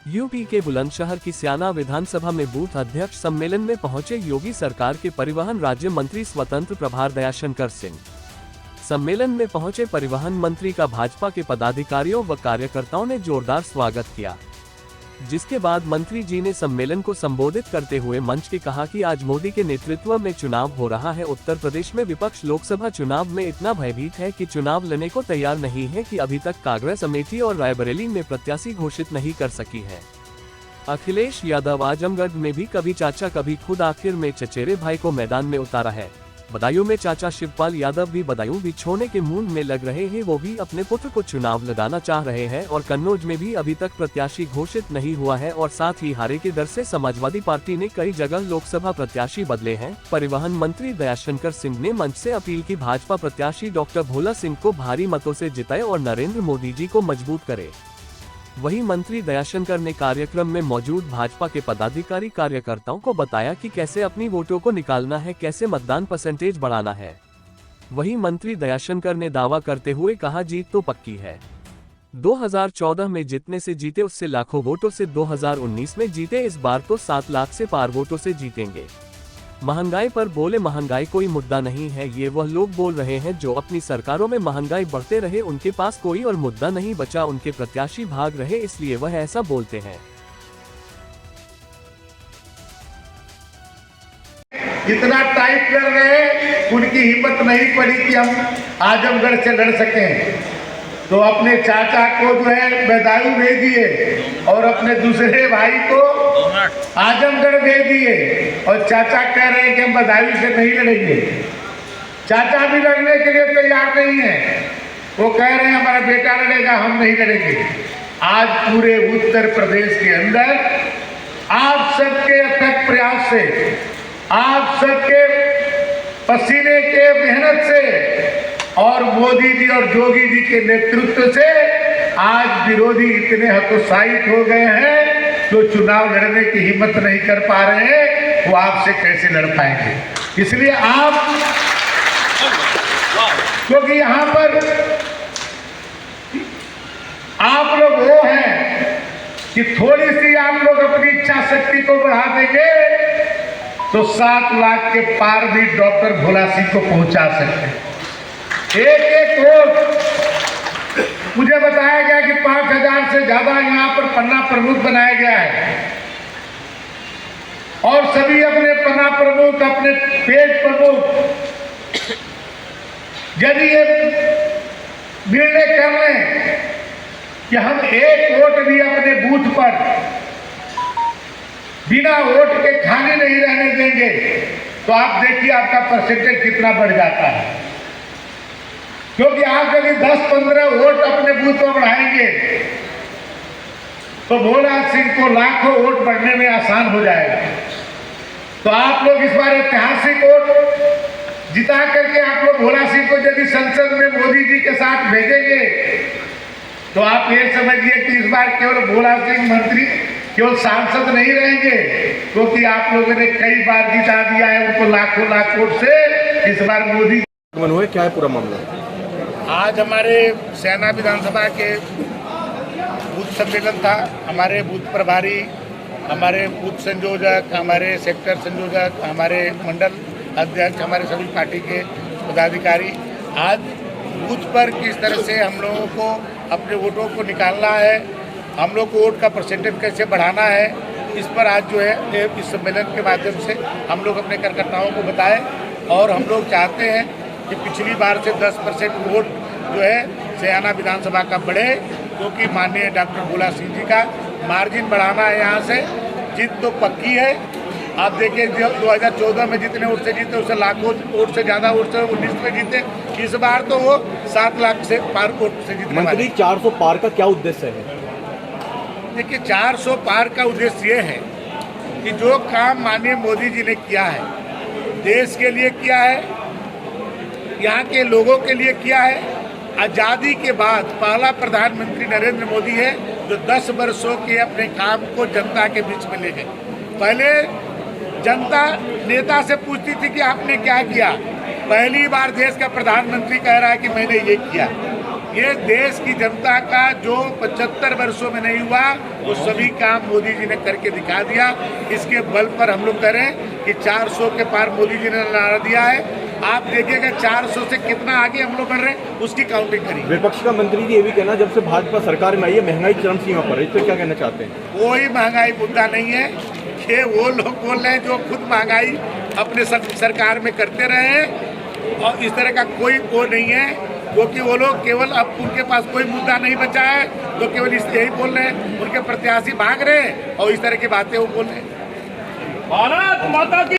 UP के बुलंदशहर की स्याना विधानसभा में बूथ अध्यक्ष सम्मेलन में पहुंचे योगी सरकार के परिवहन राज्य मंत्री स्वतंत्र प्रभार दयाशंकर सिंह। सम्मेलन में पहुंचे परिवहन मंत्री का भाजपा के पदाधिकारियों व कार्यकर्ताओं ने जोरदार स्वागत किया, जिसके बाद मंत्री जी ने सम्मेलन को संबोधित करते हुए मंच के कहा कि आज मोदी के नेतृत्व में चुनाव हो रहा है। उत्तर प्रदेश में विपक्ष लोकसभा चुनाव में इतना भयभीत है कि चुनाव लड़ने को तैयार नहीं है कि अभी तक कांग्रेस अमेठी और रायबरेली में प्रत्याशी घोषित नहीं कर सकी है। अखिलेश यादव आजमगढ़ में भी कभी चाचा कभी खुद, आखिर में चचेरे भाई को मैदान में उतारा है। बदायूं में चाचा शिवपाल यादव भी बदायूं बिछोने के मूड में लग रहे हैं, वो भी अपने पुत्र को चुनाव लड़ाना चाह रहे हैं और कन्नौज में भी अभी तक प्रत्याशी घोषित नहीं हुआ है और साथ ही हारे के डर से समाजवादी पार्टी ने कई जगह लोकसभा प्रत्याशी बदले हैं। परिवहन मंत्री दयाशंकर सिंह ने मंच से अपील की भाजपा प्रत्याशी डॉक्टर भोला सिंह को भारी मतों से जिताए और नरेंद्र मोदी जी को मजबूत करे। वहीं मंत्री दयाशंकर ने कार्यक्रम में मौजूद भाजपा के पदाधिकारी कार्यकर्ताओं को बताया कि कैसे अपनी वोटों को निकालना है, कैसे मतदान परसेंटेज बढ़ाना है। वहीं मंत्री दयाशंकर ने दावा करते हुए कहा, जीत तो पक्की है। 2014 में जितने से जीते उससे लाखों वोटों से 2019 में जीते, इस बार तो 7 लाख से पार वोटों से जीतेंगे। महंगाई पर बोले, महंगाई कोई मुद्दा नहीं है, ये वह लोग बोल रहे हैं जो अपनी सरकारों में महंगाई बढ़ते रहे, उनके पास कोई और मुद्दा नहीं बचा, उनके प्रत्याशी भाग रहे इसलिए वह ऐसा बोलते हैं। इतना टाइट कर रहे, उनकी हिम्मत नहीं पड़ी कि हम आजमगढ़ से लड़ सकें, तो अपने चाचा को जो है बदायूं भेज दिए और अपने दूसरे भाई को आजमगढ़ भेज दिए और चाचा कह रहे हैं कि हम बदायूं से नहीं लड़ेंगे। चाचा भी लड़ने के लिए तैयार नहीं है, वो कह रहे हैं हमारा बेटा लड़ेगा, हम नहीं लड़ेंगे। आज पूरे उत्तर प्रदेश के अंदर आप सबके अथक प्रयास से, आप सबके पसीने के मेहनत से और मोदी जी और योगी जी के नेतृत्व से आज विरोधी इतने हतोत्साहित हो गए हैं, जो चुनाव लड़ने की हिम्मत नहीं कर पा रहे हैं, वो आपसे कैसे लड़ पाएंगे। इसलिए आप, क्योंकि यहां पर आप लोग वो हैं कि थोड़ी सी आप लोग अपनी इच्छा शक्ति को बढ़ा देंगे तो 7 लाख के पार भी डॉक्टर भोला सिंह को पहुंचा सकते हैं। एक वोट मुझे बताया गया कि 5000 से ज्यादा यहाँ पर पन्ना प्रमुख बनाया गया है और सभी अपने पन्ना प्रमुख, अपने पेज प्रमुख यदि ये निर्णय कर लें कि हम एक वोट भी अपने बूथ पर बिना वोट के खाली नहीं रहने देंगे, तो आप देखिए आपका परसेंटेज कितना बढ़ जाता है। क्योंकि आप यदि 10-15 वोट अपने बूथ पर बढ़ाएंगे तो भोला सिंह को लाखों वोट बढ़ने में आसान हो जाएगा। तो आप लोग इस बार ऐतिहासिक वोट जिता करके आप लोग भोला सिंह को यदि संसद में मोदी जी के साथ भेजेंगे तो आप ये समझिए कि इस बार केवल भोला सिंह मंत्री, केवल सांसद नहीं रहेंगे, क्योंकि आप लोगों ने कई बार जिता दिया है उनको लाखों लाख वोट से। इस बार मोदी हुए, क्या है पूरा मामला? आज हमारे स्याना विधानसभा के बूथ सम्मेलन था। हमारे बूथ प्रभारी, हमारे बूथ संयोजक, हमारे सेक्टर संयोजक, हमारे मंडल अध्यक्ष, हमारे सभी पार्टी के पदाधिकारी आज बूथ पर किस तरह से हम लोगों को अपने वोटों को निकालना है, हम लोग को वोट का परसेंटेज कैसे बढ़ाना है, इस पर आज जो है इस सम्मेलन के माध्यम से हम लोग अपने कार्यकर्ताओं को बताएं। और हम लोग चाहते हैं कि पिछली बार से 10% वोट जो है स्याना विधानसभा का बढ़े, क्योंकि माननीय डॉक्टर भोला सिंह जी का मार्जिन बढ़ाना है। यहाँ से जीत तो पक्की है। आप देखिए 2014 में जितने वोट से जीते उससे लाखों वोट से ज़्यादा वोट से 19 में जीते, इस बार तो वो 7 लाख से पार वोट से जीतने वाले। मंत्री 400 पार का क्या उद्देश्य है? देखिए 400 पार का उद्देश्य ये है कि जो काम माननीय मोदी जी ने किया है, देश के लिए किया है, यहाँ के लोगों के लिए किया है। आज़ादी के बाद पहला प्रधानमंत्री नरेंद्र मोदी है जो 10 वर्षों के अपने काम को जनता के बीच में ले गए। पहले जनता नेता से पूछती थी कि आपने क्या किया, पहली बार देश का प्रधानमंत्री कह रहा है कि मैंने ये किया। ये देश की जनता का जो 75 वर्षों में नहीं हुआ वो सभी काम मोदी जी ने करके दिखा दिया। इसके बल पर हम लोग कह रहे हैं कि 400 के पार मोदी जी ने नारा दिया है। आप देखिएगा 400 से कितना आगे हम लोग बढ़ रहे हैं, उसकी काउंटिंग करिए। विपक्ष का मंत्री जी ये भी कहना, जब से भाजपा सरकार में आई है महंगाई चरम सीमा पर है, इस पर क्या कहना चाहते हैं? कोई महंगाई मुद्दा नहीं है। ये वो लोग बोल रहे हैं जो खुद महंगाई अपने सरकार में करते रहे हैं, और इस तरह का कोई वो नहीं है, क्योंकि वो लोग केवल अब उनके पास कोई मुद्दा नहीं बचा है तो केवल यही बोल रहे हैं। उनके प्रत्याशी भाग रहे हैं और इस तरह की बातें वो बोल रहे हैं। भारत माता की